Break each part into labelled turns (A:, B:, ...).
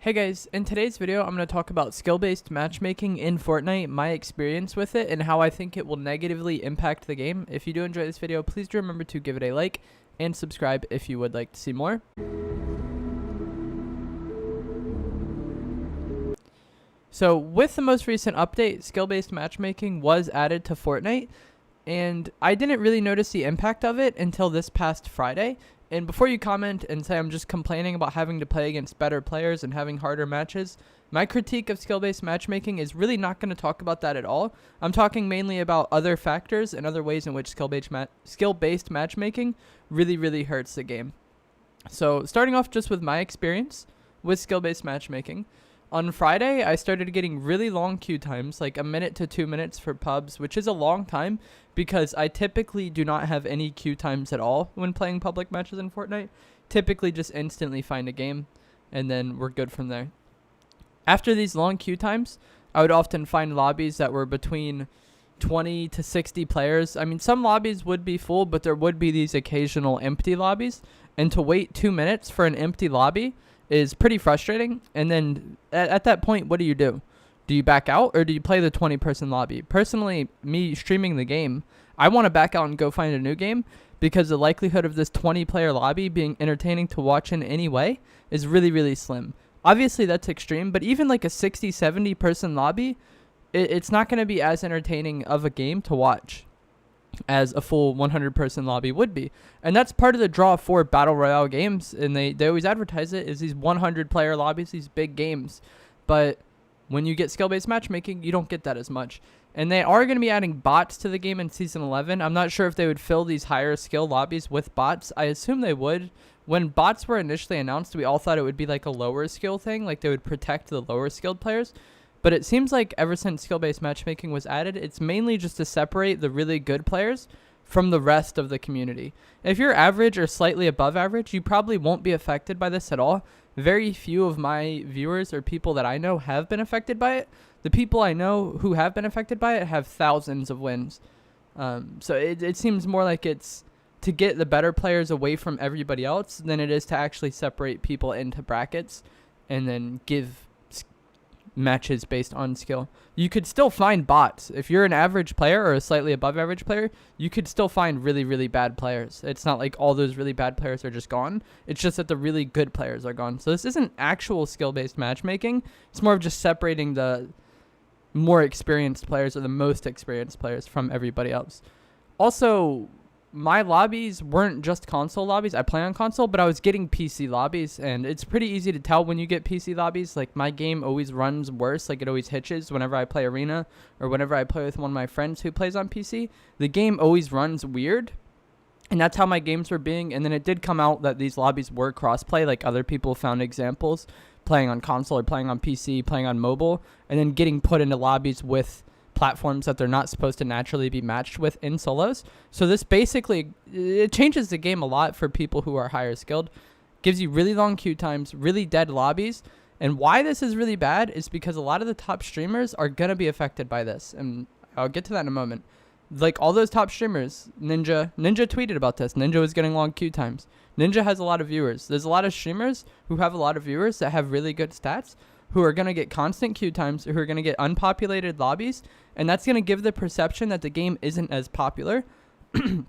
A: Hey guys, in today's video I'm going to talk about skill-based matchmaking in Fortnite, my experience with it, and how I think it will negatively impact the game. If you do enjoy this video, please do remember to give it a like and subscribe if you would like to see more. So with the most recent update, skill-based matchmaking was added to Fortnite, and I didn't really notice the impact of it until this past Friday. And before you comment and say I'm just complaining about having to play against better players and having harder matches, my critique of skill-based matchmaking is really not going to talk about that at all. I'm talking mainly about other factors and other ways in which skill-based matchmaking really hurts the game. So starting off just with my experience with skill-based matchmaking, on Friday, I started getting really long queue times, like 1 minute to 2 minutes for pubs, which is a long time because I typically do not have any queue times at all when playing public matches in Fortnite. Typically just instantly find a game, and then we're good from there. After these long queue times, I would often find lobbies that were between 20 to 60 players. I mean, some lobbies would be full, but there would be these occasional empty lobbies, and to wait 2 minutes for an empty lobby is pretty frustrating. And then at that point, what do? Do you back out or do you play the 20-person lobby? Personally, me streaming the game, I want to back out and go find a new game because the likelihood of this 20-player lobby being entertaining to watch in any way is really slim. Obviously, that's extreme, but even like a 60, 70-person lobby, it's not going to be as entertaining of a game to watch as a full 100-person lobby would be. And that's part of the draw for Battle Royale games, and they always advertise it as these 100-player lobbies, these big games. But when you get skill-based matchmaking, you don't get that as much. And they are going to be adding bots to the game in Season 11. I'm not sure if they would fill these higher skill lobbies with bots. I assume they would. When bots were initially announced, we all thought it would be like a lower skill thing, like they would protect the lower skilled players. But it seems like ever since skill-based matchmaking was added, it's mainly just to separate the really good players from the rest of the community. If you're average or slightly above average, you probably won't be affected by this at all. Very few of my viewers or people that I know have been affected by it. The people I know who have been affected by it have thousands of wins. So it seems more like it's to get the better players away from everybody else than it is to actually separate people into brackets and then give matches based on skill. You could still find bots. If you're an average player or a slightly above average player, you could still find really bad players. It's not like all those really bad players are just gone. It's just that the really good players are gone. So this isn't actual skill-based matchmaking. It's more of just separating the more experienced players or the most experienced players from everybody else. Also, my lobbies weren't just console lobbies. I play on console, but I was getting PC lobbies, and it's pretty easy to tell when you get PC lobbies. Like, my game always runs worse. Like, it always hitches whenever I play Arena or whenever I play with one of my friends who plays on PC. The game always runs weird, and that's how my games were being. And then it did come out that these lobbies were crossplay. Like, other people found examples playing on console or playing on PC, playing on mobile, and then getting put into lobbies with platforms that they're not supposed to naturally be matched with in solos. So this basically, it changes the game a lot for people who are higher skilled. Gives you really long queue times, really dead lobbies. And why this is really bad is because a lot of the top streamers are going to be affected by this. And I'll get to that in a moment. Like all those top streamers, Ninja tweeted about this. Ninja was getting long queue times. Ninja has a lot of viewers. There's a lot of streamers who have a lot of viewers that have really good stats, who are going to get constant queue times, who are going to get unpopulated lobbies, and that's going to give the perception that the game isn't as popular, and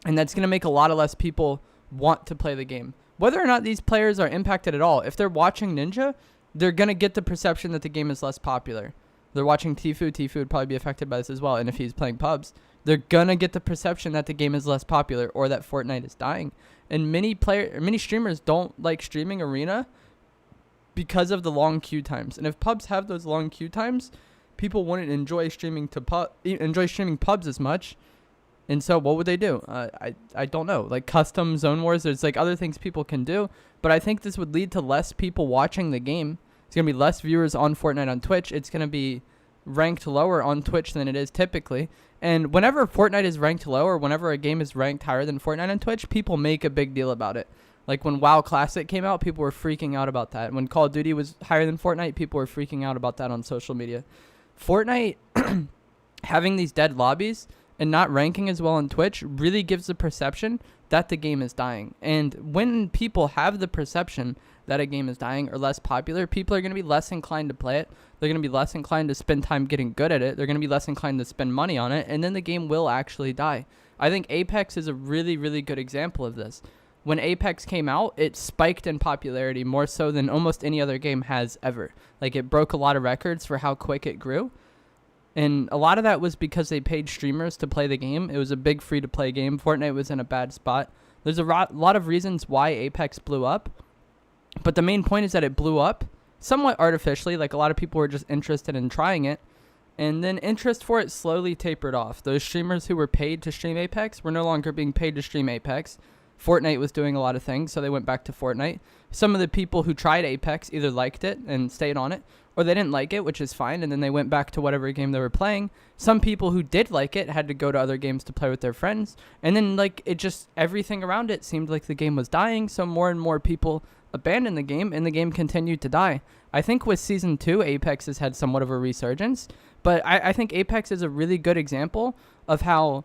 A: that's going to make a lot of less people want to play the game. Whether or not these players are impacted at all, if they're watching Ninja, they're going to get the perception that the game is less popular. They're watching Tfue would probably be affected by this as well, and if he's playing pubs, they're going to get the perception that the game is less popular or that Fortnite is dying. And many streamers don't like streaming Arena because of the long queue times. And if pubs have those long queue times, people wouldn't enjoy streaming pubs as much. And so what would they do? I don't know. Like custom zone wars, there's like other things people can do, but I think this would lead to less people watching the game. It's going to be less viewers on Fortnite on Twitch. It's going to be ranked lower on Twitch than it is typically. And whenever Fortnite is ranked lower, whenever a game is ranked higher than Fortnite on Twitch, people make a big deal about it. Like when WoW Classic came out, people were freaking out about that. When Call of Duty was higher than Fortnite, people were freaking out about that on social media. Fortnite having these dead lobbies and not ranking as well on Twitch really gives the perception that the game is dying. And when people have the perception that a game is dying or less popular, people are going to be less inclined to play it. They're going to be less inclined to spend time getting good at it. They're going to be less inclined to spend money on it, and then the game will actually die. I think Apex is a really, really good example of this. When Apex came out, it spiked in popularity more so than almost any other game has ever. Like, it broke a lot of records for how quick it grew. And a lot of that was because they paid streamers to play the game. It was a big free-to-play game. Fortnite was in a bad spot. There's a lot of reasons why Apex blew up. But the main point is that it blew up somewhat artificially. Like, a lot of people were just interested in trying it. And then interest for it slowly tapered off. Those streamers who were paid to stream Apex were no longer being paid to stream Apex. Fortnite was doing a lot of things, so they went back to Fortnite. Some of the people who tried Apex either liked it and stayed on it, or they didn't like it, which is fine, and then they went back to whatever game they were playing. Some people who did like it had to go to other games to play with their friends, and then like it just, everything around it seemed like the game was dying, so more and more people abandoned the game, and the game continued to die. I think with Season 2, Apex has had somewhat of a resurgence, but I think Apex is a really good example of how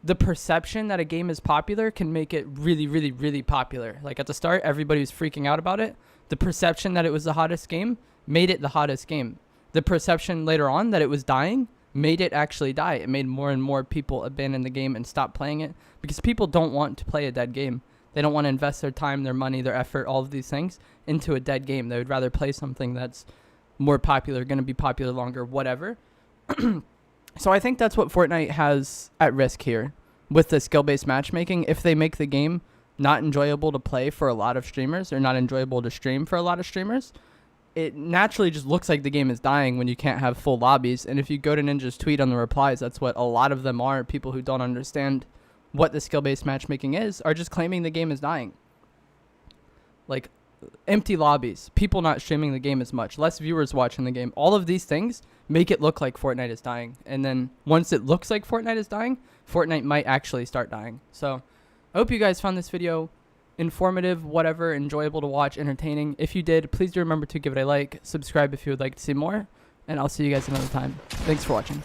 A: the perception that a game is popular can make it really, really, really popular. Like, at the start, everybody was freaking out about it. The perception that it was the hottest game made it the hottest game. The perception later on that it was dying made it actually die. It made more and more people abandon the game and stop playing it, because people don't want to play a dead game. They don't want to invest their time, their money, their effort, all of these things into a dead game. They would rather play something that's more popular, going to be popular longer, whatever. So I think that's what Fortnite has at risk here with the skill-based matchmaking. If they make the game not enjoyable to play for a lot of streamers, or not enjoyable to stream for a lot of streamers, it naturally just looks like the game is dying when you can't have full lobbies. And if you go to Ninja's tweet on the replies, that's what a lot of them are. People who don't understand what the skill-based matchmaking is are just claiming the game is dying. Like, empty lobbies, people not streaming the game as much, less viewers watching the game. All of these things make it look like Fortnite is dying. And then once it looks like Fortnite is dying, Fortnite might actually start dying. So I hope you guys found this video informative, whatever, enjoyable to watch, entertaining. If you did, please do remember to give it a like, subscribe if you would like to see more, and I'll see you guys another time. Thanks for watching.